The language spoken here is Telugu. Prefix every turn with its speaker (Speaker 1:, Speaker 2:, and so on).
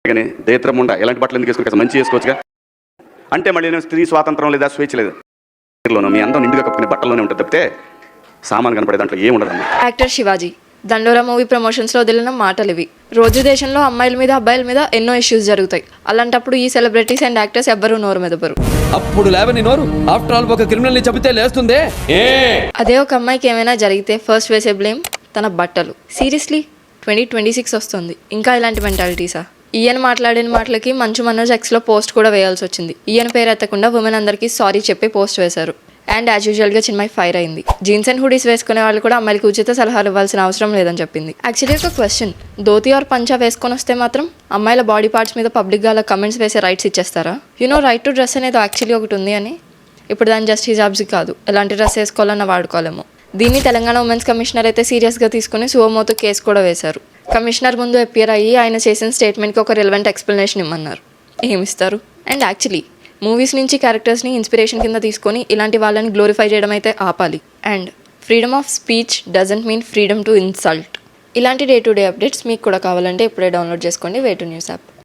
Speaker 1: కానీ దేత్రముండ ఎలాంటి బట్టలు ఎందుకు వేసుకుని మంచి వేసుకోవచ్చుగా. అంటే మళ్ళీ నేను స్త్రీ స్వాతంత్రం లేదా స్వేచ్ఛ లేదు, మీ అందరం నిండుగా కప్పుకునే బట్టల్లోనే ఉంటుంది తప్పితే సామాన్ కనపడే దాంట్లో ఏం ఉండదు.
Speaker 2: యాక్టర్ శివాజీ దండోరా మూవీ ప్రమోషన్స్లో వదిలిన మాటలు ఇవి. రోజు దేశంలో అమ్మాయిల మీద అబ్బాయిల మీద ఎన్నో ఇష్యూస్ జరుగుతాయి. అలాంటప్పుడు ఈ సెలబ్రిటీస్ అండ్ యాక్టర్స్ ఎవ్వరూ నోరు మెదపరు.
Speaker 3: అప్పుడు లేవని నోరు ఆఫ్టర్ ఆల్ ఒక క్రిమినల్ ని చెబితే లేస్తుందే.
Speaker 2: అదే ఒక అమ్మాయికి ఏమైనా జరిగితే ఫస్ట్ వేసే బ్లేమ్ తన బట్టలు. సీరియస్లీ 2026 వస్తుంది, ఇంకా ఇలాంటి మెంటాలిటీసా? ఈయన మాట్లాడిన మాటలకి మంచు మనోజ్ ఎక్స్లో పోస్ట్ కూడా వేయాల్సి వచ్చింది. ఈయన పేరు ఎత్తకుండా ఉమెన్ అందరికీ సారీ చెప్పి పోస్ట్ వేశారు. అండ్ యాజ్ యూజువల్గా చిన్మయి ఫైర్ అయింది. జీన్స్ అండ్ హుడీస్ వేసుకునే వాళ్ళు కూడా అమ్మాయిలకు ఉచిత సలహాలు ఇవ్వాల్సిన అవసరం లేదని చెప్పింది. యాక్చువల్లీ ఒక క్వశ్చన్, ధోతి ఆర్ పంచా వేసుకొని వస్తే మాత్రం అమ్మాయిల బాడీ పార్ట్స్ మీద పబ్లిక్గా అలా కమెంట్స్ వేసే రైట్స్ ఇచ్చేస్తారా? రైట్ టు డ్రెస్ అనేది యాక్చువల్లీ ఒకటి ఉంది అని. ఇప్పుడు దాని జస్ట్ హిజాబ్స్ కాదు, ఎలాంటి డ్రెస్ వేసుకోవాలన్నా వాడుకోలేము. దీన్ని తెలంగాణ ఉమెన్స్ కమిషనర్ అయితే సీరియస్గా తీసుకుని సువమోతో కేసు కూడా వేశారు. కమిషనర్ ముందు అపియర్ అయ్యి ఆయన చేసిన స్టేట్మెంట్కి ఒక రిలవెంట్ ఎక్స్ప్లెనేషన్ ఇమ్మన్నారు. ఏమిస్తారు? అండ్ యాక్చువల్లీ మూవీస్ నుంచి క్యారెక్టర్స్ని ఇన్స్పిరేషన్ కింద తీసుకొని ఇలాంటి వాళ్ళని గ్లోరిఫై చేయడం అయితే ఆపాలి. And freedom of speech doesn't mean freedom to insult. ఇలాంటి డే టు డే అప్డేట్స్ మీకు కూడా కావాలంటే ఇప్పుడే డౌన్లోడ్ చేసుకోండి వే2న్యూస్ యాప్.